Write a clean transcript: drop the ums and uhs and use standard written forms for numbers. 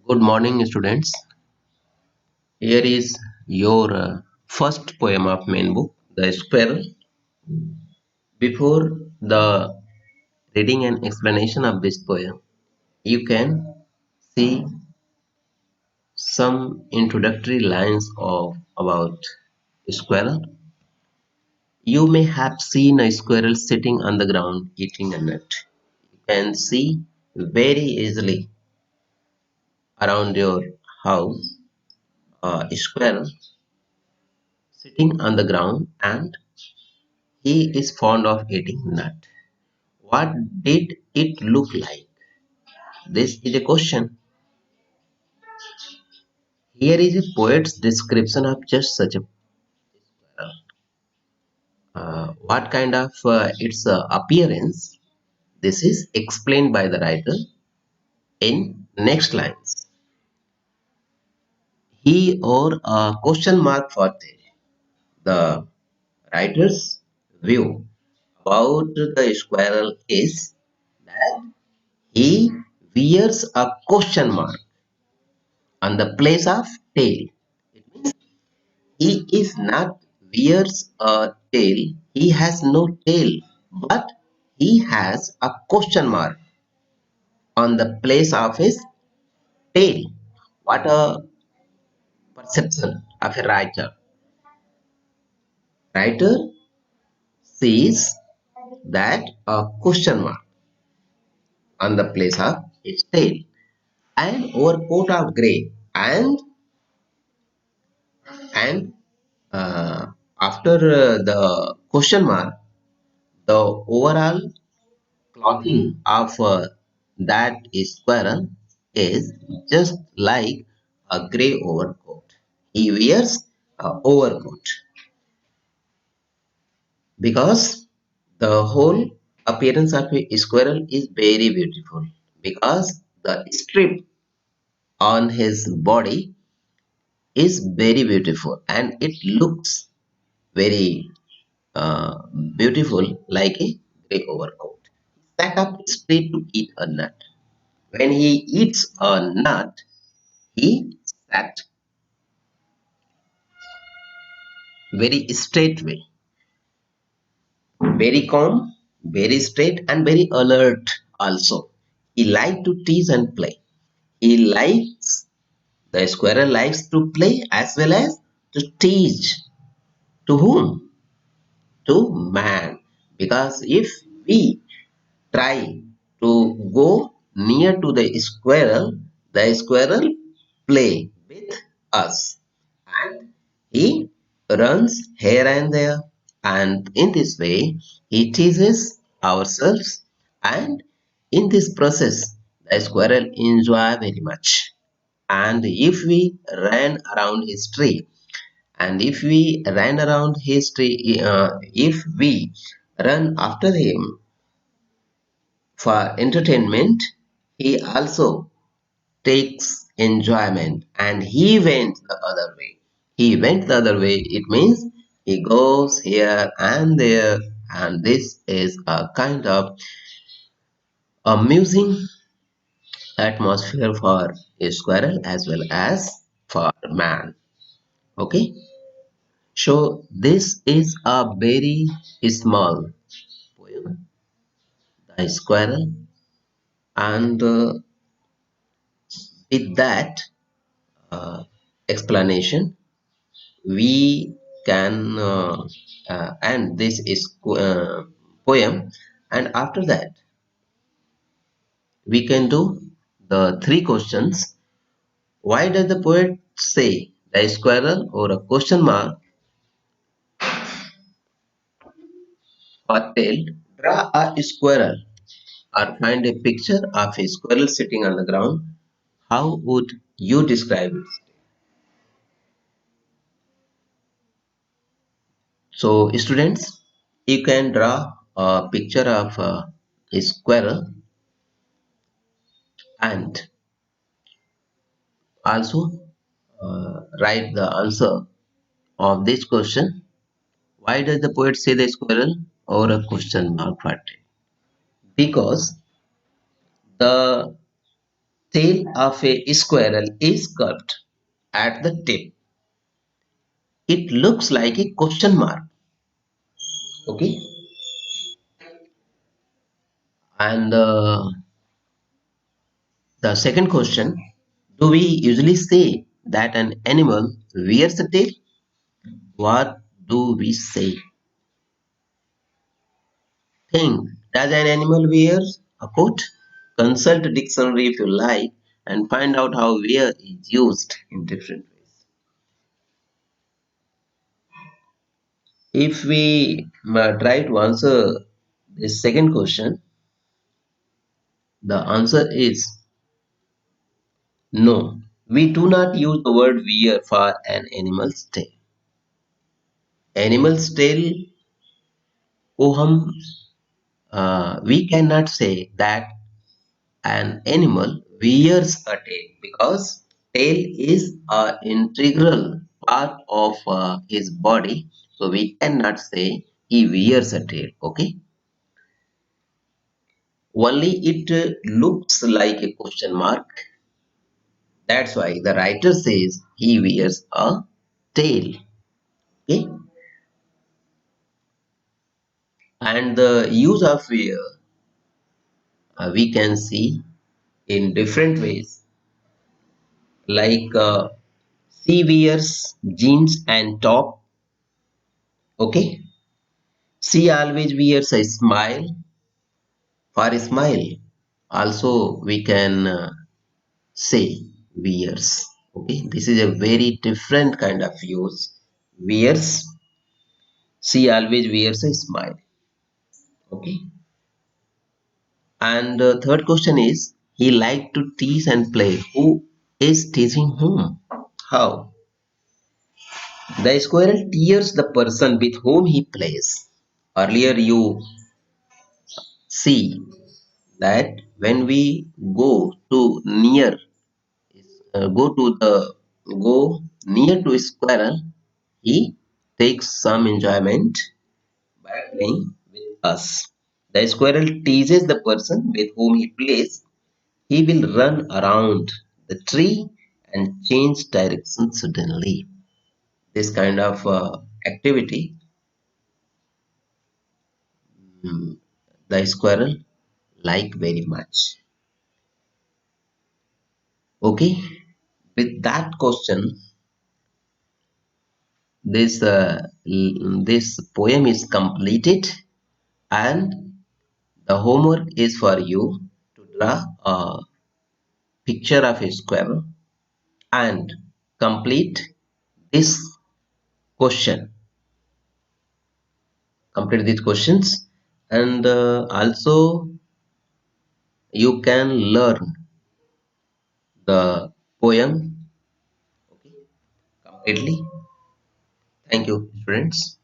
Good morning, students. Here is your first poem of main book, The Squirrel. Before the reading and explanation of this poem, you can see some introductory lines of about squirrel. You may have seen a squirrel sitting on the ground eating a nut. You can see very easily around your house a squirrel sitting on the ground and he is fond of eating nut. What did it look like? This is a question. Here is a poet's description of just such a what kind of its appearance. This is explained by the writer in next lines. He or a question mark for the writer's view about the squirrel is that he wears a question mark on the place of tail. He is not wears a tail. He has no tail, but he has a question mark on the place of his tail. What a perception of a writer. Writer sees that a question mark on the place of his tail. An overcoat of grey and after the question mark, the overall clothing of that squirrel is just like a grey overcoat. He wears a overcoat because the whole appearance of a squirrel is very beautiful because the strip on his body is very beautiful and it looks very uh, beautiful like a grey overcoat. Sat up straight to eat a nut. When he eats a nut, he sat very straight way, very calm, very straight, and very alert also. He likes to tease and play. He likes, the squirrel likes to play as well as to teach. To whom? To man. Because if we try to go near to the squirrel play with us and he runs here and there, and in this way he teases ourselves, and in this process the squirrel enjoy very much. And if we ran around his tree, and if we ran around his tree, if we run after him for entertainment, he also takes enjoyment and he went the other way. He went the other way, it means he goes here and there, and this is a kind of amusing atmosphere for a squirrel as well as for man. Okay, so this is a very small poem, The Squirrel, and with that explanation we can and this is poem, and after that we can do the three questions. Why does the poet say the squirrel or a question mark or tail? Draw a squirrel or find a picture of a squirrel sitting on the ground. How would you describe it? So students, you can draw a picture of a squirrel and also write the answer of this question. Why does the poet say the squirrel or a question mark for it? Because the Tail of a squirrel is curved at the tip. It looks like a question mark. Okay. And the second question, do we usually say that an animal wears a tail? What do we say? Think, does an animal wear a coat? Consult a dictionary if you like and find out how wear is used in different ways. If we try to answer the second question, the answer is no. We do not use the word wear for an animal's tail. Animal's tail को हम we cannot say that an animal wears a tail because tail is an integral part of his body, so we cannot say he wears a tail. Okay, only it looks like a question mark. That's why the writer says he wears a tail. Okay, and the use of wear we can see in different ways, like she wears jeans and top. Okay, she always wears a smile for a smile. Also, we can say wears. Okay, this is a very different kind of use. Wears. She always wears a smile. Okay, and the third question is he liked to tease and play. Who is teasing whom? How? The squirrel tears the person with whom he plays. Earlier, you see that when we go to near go to the go near to a squirrel, he takes some enjoyment by playing with us. The squirrel teases the person with whom he plays. He will run around the tree and change direction suddenly. This kind of activity, the squirrel like very much. Okay, with that question, this poem is completed, and the homework is for you to draw a picture of a squirrel and complete this question. Complete these questions, and also you can learn the poem, okay, completely. Thank you, friends.